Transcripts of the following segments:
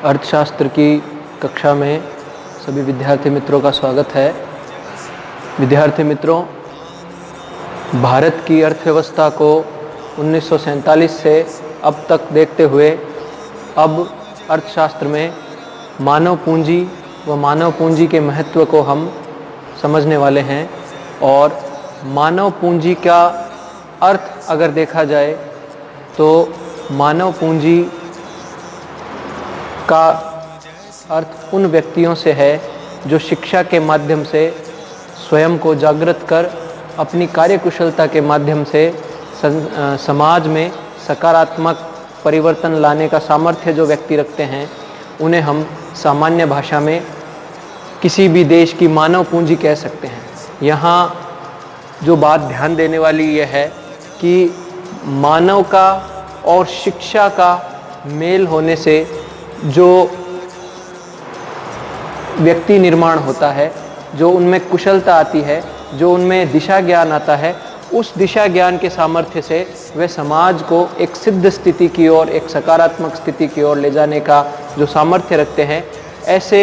अर्थशास्त्र की कक्षा में सभी विद्यार्थी मित्रों का स्वागत है। विद्यार्थी मित्रों, भारत की अर्थव्यवस्था को 1947 से अब तक देखते हुए अब अर्थशास्त्र में मानव पूंजी व मानव पूंजी के महत्व को हम समझने वाले हैं। और मानव पूंजी का अर्थ अगर देखा जाए तो मानव पूंजी का अर्थ उन व्यक्तियों से है जो शिक्षा के माध्यम से स्वयं को जागृत कर अपनी कार्यकुशलता के माध्यम से समाज में सकारात्मक परिवर्तन लाने का सामर्थ्य जो व्यक्ति रखते हैं, उन्हें हम सामान्य भाषा में किसी भी देश की मानव पूंजी कह सकते हैं। यहाँ जो बात ध्यान देने वाली यह है कि मानव का और शिक्षा का मेल होने से जो व्यक्ति निर्माण होता है, जो उनमें कुशलता आती है, जो उनमें दिशा ज्ञान आता है, उस दिशा ज्ञान के सामर्थ्य से वे समाज को एक सिद्ध स्थिति की ओर, एक सकारात्मक स्थिति की ओर ले जाने का जो सामर्थ्य रखते हैं, ऐसे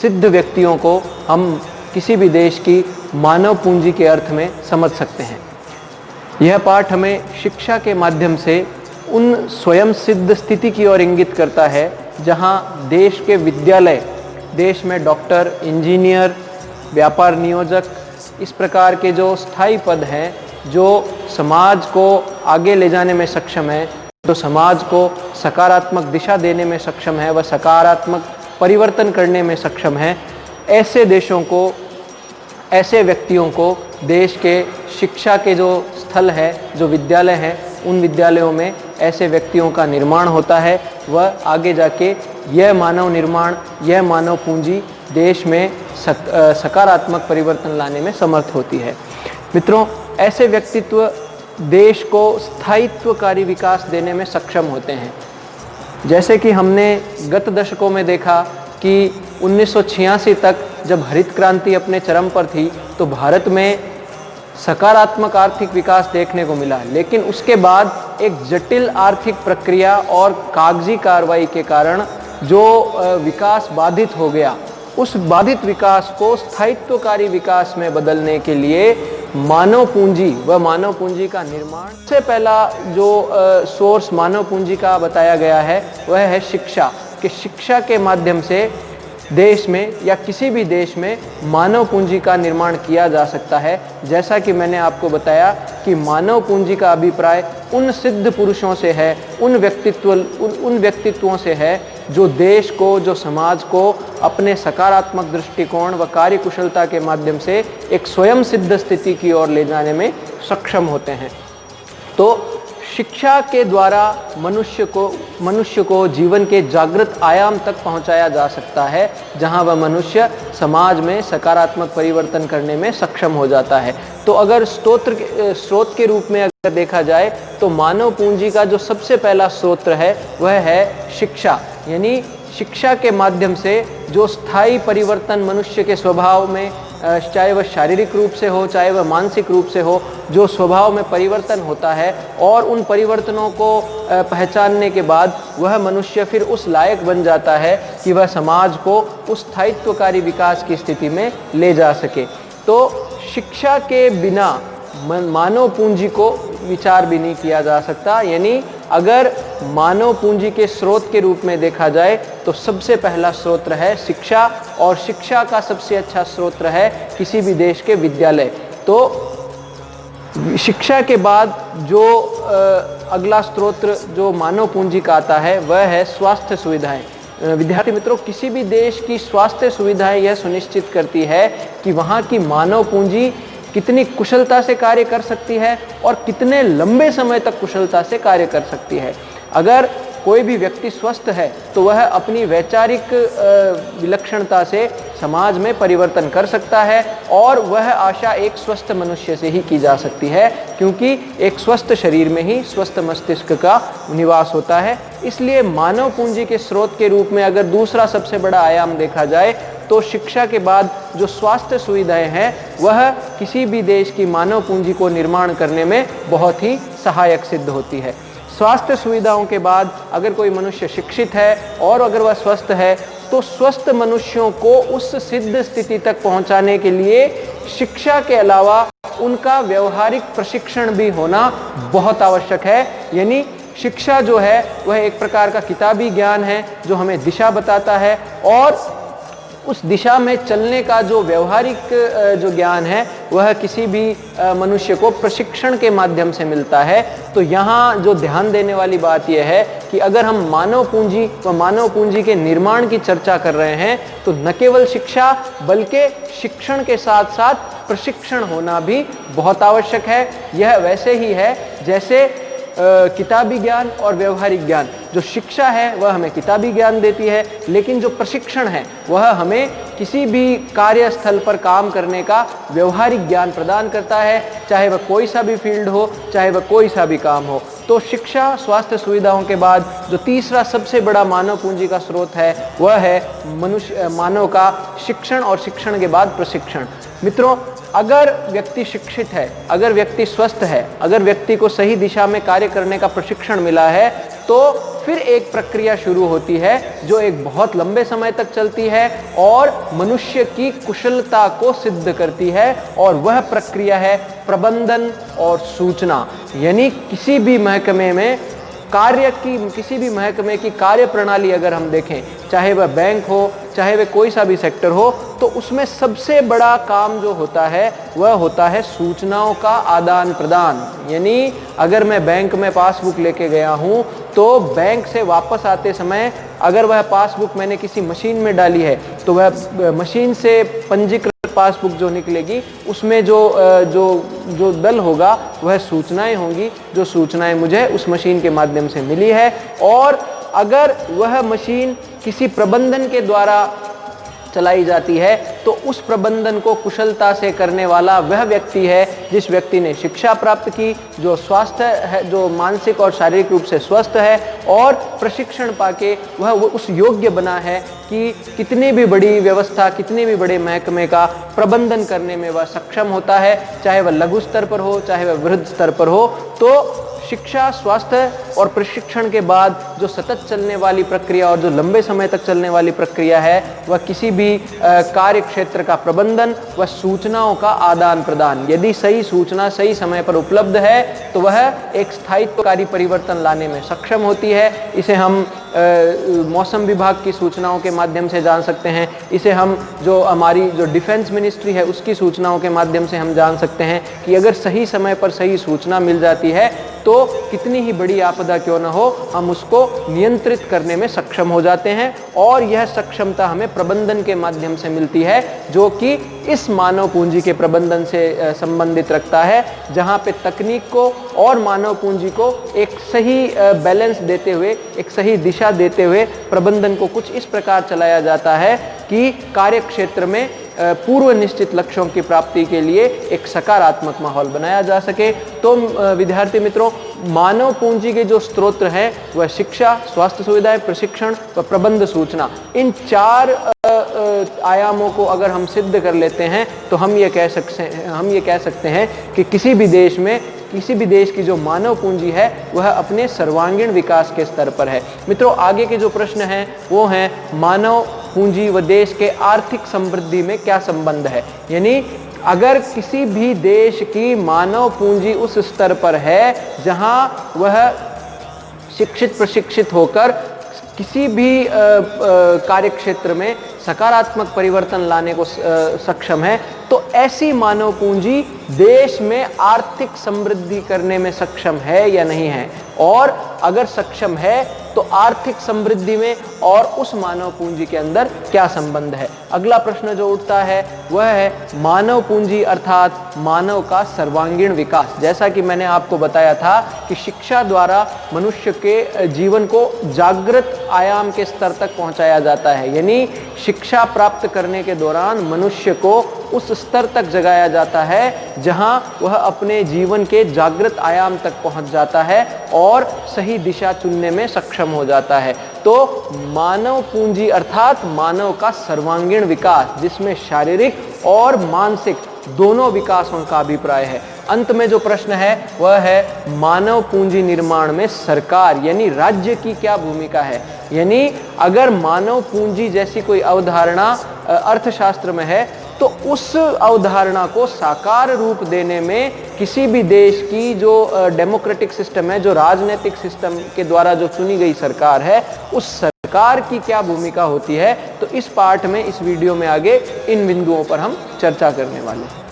सिद्ध व्यक्तियों को हम किसी भी देश की मानव पूंजी के अर्थ में समझ सकते हैं। यह पाठ हमें शिक्षा के माध्यम से उन स्वयं सिद्ध स्थिति की ओर इंगित करता है जहां देश के विद्यालय, देश में डॉक्टर, इंजीनियर, व्यापार नियोजक, इस प्रकार के जो स्थायी पद हैं, जो समाज को आगे ले जाने में सक्षम है, तो समाज को सकारात्मक दिशा देने में सक्षम है, वह सकारात्मक परिवर्तन करने में सक्षम है, ऐसे देशों को, ऐसे व्यक्तियों को देश के शिक्षा के जो स्थल है, जो विद्यालय हैं, उन विद्यालयों में ऐसे व्यक्तियों का निर्माण होता है। वह आगे जाके यह मानव निर्माण, यह मानव पूंजी देश में सकारात्मक परिवर्तन लाने में समर्थ होती है। मित्रों, ऐसे व्यक्तित्व देश को स्थायित्वकारी विकास देने में सक्षम होते हैं। जैसे कि हमने गत दशकों में देखा कि 1986 तक जब हरित क्रांति अपने चरम पर थी तो भारत में सकारात्मक आर्थिक विकास देखने को मिला, लेकिन उसके बाद एक जटिल आर्थिक प्रक्रिया और कागजी कार्रवाई के कारण जो विकास बाधित हो गया, उस बाधित विकास को स्थायित्वकारी विकास में बदलने के लिए मानव पूंजी व मानव पूंजी का निर्माण, सबसे पहला जो सोर्स मानव पूंजी का बताया गया है वह है शिक्षा। कि शिक्षा के माध्यम से देश में या किसी भी देश में मानव पूंजी का निर्माण किया जा सकता है। जैसा कि मैंने आपको बताया कि मानव पूंजी का अभिप्राय उन सिद्ध पुरुषों से है, उन व्यक्तित्वों से है जो देश को, जो समाज को अपने सकारात्मक दृष्टिकोण व कार्यकुशलता के माध्यम से एक स्वयं सिद्ध स्थिति की ओर ले जाने में सक्षम होते हैं। तो शिक्षा के द्वारा मनुष्य को जीवन के जागृत आयाम तक पहुंचाया जा सकता है, जहां वह मनुष्य समाज में सकारात्मक परिवर्तन करने में सक्षम हो जाता है। तो अगर स्रोत के रूप में अगर देखा जाए तो मानव पूंजी का जो सबसे पहला स्रोत है वह है शिक्षा। यानी शिक्षा के माध्यम से जो स्थायी परिवर्तन मनुष्य के स्वभाव में, चाहे वह शारीरिक रूप से हो, चाहे वह मानसिक रूप से हो, जो स्वभाव में परिवर्तन होता है और उन परिवर्तनों को पहचानने के बाद वह मनुष्य फिर उस लायक बन जाता है कि वह समाज को उस स्थायित्वकारी विकास की स्थिति में ले जा सके। तो शिक्षा के बिना मानव पूंजी को विचार भी नहीं किया जा सकता। यानी अगर मानव पूंजी के स्रोत के रूप में देखा जाए तो सबसे पहला स्रोत है शिक्षा, और शिक्षा का सबसे अच्छा स्रोत है किसी भी देश के विद्यालय। तो शिक्षा के बाद जो अगला स्रोत जो मानव पूंजी का आता है वह है स्वास्थ्य सुविधाएं। विद्यार्थी मित्रों, किसी भी देश की स्वास्थ्य सुविधाएं यह सुनिश्चित करती है कि वहाँ की मानव पूंजी कितनी कुशलता से कार्य कर सकती है और कितने लंबे समय तक कुशलता से कार्य कर सकती है। अगर कोई भी व्यक्ति स्वस्थ है तो वह अपनी वैचारिक विलक्षणता से समाज में परिवर्तन कर सकता है, और वह आशा एक स्वस्थ मनुष्य से ही की जा सकती है, क्योंकि एक स्वस्थ शरीर में ही स्वस्थ मस्तिष्क का निवास होता है। इसलिए मानव पूंजी के स्रोत के रूप में अगर दूसरा सबसे बड़ा आयाम देखा जाए तो शिक्षा के बाद जो स्वास्थ्य सुविधाएं हैं वह किसी भी देश की मानव पूंजी को निर्माण करने में बहुत ही सहायक सिद्ध होती है। स्वास्थ्य सुविधाओं के बाद अगर कोई मनुष्य शिक्षित है और अगर वह स्वस्थ है, तो स्वस्थ मनुष्यों को उस सिद्ध स्थिति तक पहुंचाने के लिए शिक्षा के अलावा उनका व्यवहारिक प्रशिक्षण भी होना बहुत आवश्यक है। यानी शिक्षा जो है वह एक प्रकार का किताबी ज्ञान है जो हमें दिशा बताता है, और उस दिशा में चलने का जो व्यवहारिक जो ज्ञान है वह किसी भी मनुष्य को प्रशिक्षण के माध्यम से मिलता है। तो यहाँ जो ध्यान देने वाली बात यह है कि अगर हम मानव पूंजी व मानव पूंजी के निर्माण की चर्चा कर रहे हैं, तो न केवल शिक्षा बल्कि शिक्षण के साथ साथ प्रशिक्षण होना भी बहुत आवश्यक है। यह वैसे ही है जैसे किताबी ज्ञान और व्यवहारिक ज्ञान। जो शिक्षा है वह हमें किताबी ज्ञान देती है, लेकिन जो प्रशिक्षण है वह हमें किसी भी कार्यस्थल पर काम करने का व्यवहारिक ज्ञान प्रदान करता है, चाहे वह कोई सा भी फील्ड हो, चाहे वह कोई सा भी काम हो। तो शिक्षा स्वास्थ्य सुविधाओं के बाद जो तीसरा सबसे बड़ा मानव पूंजी का स्रोत है वह है मानव का शिक्षण, और शिक्षण के बाद प्रशिक्षण। मित्रों, अगर व्यक्ति शिक्षित है, अगर व्यक्ति स्वस्थ है, अगर व्यक्ति को सही दिशा में कार्य करने का प्रशिक्षण मिला है, तो फिर एक प्रक्रिया शुरू होती है जो एक बहुत लंबे समय तक चलती है और मनुष्य की कुशलता को सिद्ध करती है, और वह प्रक्रिया है प्रबंधन और सूचना। यानी किसी भी महकमे में किसी भी महकमे की कार्य प्रणाली अगर हम देखें, चाहे वह बैंक हो, चाहे वह कोई सा भी सेक्टर हो, तो उसमें सबसे बड़ा काम जो होता है वह होता है सूचनाओं का आदान प्रदान। यानी अगर मैं बैंक में पासबुक लेके गया हूँ, तो बैंक से वापस आते समय अगर वह पासबुक मैंने किसी मशीन में डाली है, तो वह मशीन से पंजीकृत पासबुक जो निकलेगी उसमें जो दल होगा वह सूचनाएं होंगी, जो सूचनाएं मुझे उस मशीन के माध्यम से मिली है। और अगर वह मशीन किसी प्रबंधन के द्वारा चलाई जाती है, तो उस प्रबंधन को कुशलता से करने वाला वह व्यक्ति है जिस व्यक्ति ने शिक्षा प्राप्त की, जो स्वस्थ है, जो मानसिक और शारीरिक रूप से स्वस्थ है, और प्रशिक्षण पाके वह उस योग्य बना है कि कितनी भी बड़ी व्यवस्था, कितने भी बड़े महकमे का प्रबंधन करने में वह सक्षम होता है, चाहे वह लघु स्तर पर हो, चाहे वह वृहद स्तर पर हो। तो शिक्षा, स्वास्थ्य और प्रशिक्षण के बाद जो सतत चलने वाली प्रक्रिया और जो लंबे समय तक चलने वाली प्रक्रिया है वह किसी भी कार्य क्षेत्र का प्रबंधन व सूचनाओं का आदान प्रदान। यदि सही सूचना सही समय पर उपलब्ध है तो वह एक स्थायित्वकारी परिवर्तन लाने में सक्षम होती है। इसे हम मौसम विभाग की सूचनाओं के माध्यम से जान सकते हैं, इसे हम जो हमारी जो डिफेंस मिनिस्ट्री है उसकी सूचनाओं के माध्यम से हम जान सकते हैं कि अगर सही समय पर सही सूचना मिल जाती है तो कितनी ही बड़ी आपदा क्यों न हो, हम उसको नियंत्रित करने में सक्षम हो जाते हैं। और यह सक्षमता हमें प्रबंधन के माध्यम से मिलती है, जो कि इस मानव पूंजी के प्रबंधन से संबंधित रखता है, जहाँ पे तकनीक को और मानव पूंजी को एक सही बैलेंस देते हुए, एक सही दिशा देते हुए प्रबंधन को कुछ इस प्रकार चलाया जाता है कि कार्य क्षेत्र में पूर्व निश्चित लक्ष्यों की प्राप्ति के लिए एक सकारात्मक माहौल बनाया जा सके। तो विद्यार्थी मित्रों, मानव पूंजी के जो स्रोत हैं वह शिक्षा, स्वास्थ्य सुविधाएं, प्रशिक्षण व प्रबंध सूचना, इन चार आयामों को अगर हम सिद्ध कर लेते हैं तो हम ये कह सकते हैं कि किसी भी देश की जो मानव पूंजी है वह अपने सर्वांगीण विकास के स्तर पर है। मित्रों, आगे के जो प्रश्न हैं वो हैं मानव पूंजी व देश के आर्थिक समृद्धि में क्या संबंध है। यानी अगर किसी भी देश की मानव पूंजी उस स्तर पर है जहां वह शिक्षित प्रशिक्षित होकर किसी भी कार्य क्षेत्र में सकारात्मक परिवर्तन लाने को सक्षम है, तो ऐसी मानव पूंजी देश में आर्थिक समृद्धि करने में सक्षम है या नहीं है, और अगर सक्षम है तो आर्थिक समृद्धि में और उस मानव पूंजी के अंदर क्या संबंध है। अगला प्रश्न जो उठता है वह है मानव पूंजी अर्थात मानव का सर्वांगीण विकास। जैसा कि मैंने आपको बताया था कि शिक्षा द्वारा मनुष्य के जीवन को जागृत आयाम के स्तर तक पहुंचाया जाता है। यानी शिक्षा प्राप्त करने के दौरान मनुष्य को उस स्तर तक जगाया जाता है जहां वह अपने जीवन के जागृत आयाम तक पहुंच जाता है और सही दिशा चुनने में सक्षम हो जाता है। तो मानव पूंजी अर्थात मानव का सर्वांगीण विकास, जिसमें शारीरिक और मानसिक दोनों विकासों का अभिप्राय है। अंत में जो प्रश्न है वह है मानव पूंजी निर्माण में सरकार यानी राज्य की क्या भूमिका है। यानी अगर मानव पूंजी जैसी कोई अवधारणा अर्थशास्त्र में है तो उस अवधारणा को साकार रूप देने में किसी भी देश की जो डेमोक्रेटिक सिस्टम है, जो राजनीतिक सिस्टम के द्वारा जो चुनी गई सरकार है, उस सरकार की क्या भूमिका होती है। तो इस पाठ में, इस वीडियो में आगे इन बिंदुओं पर हम चर्चा करने वाले हैं।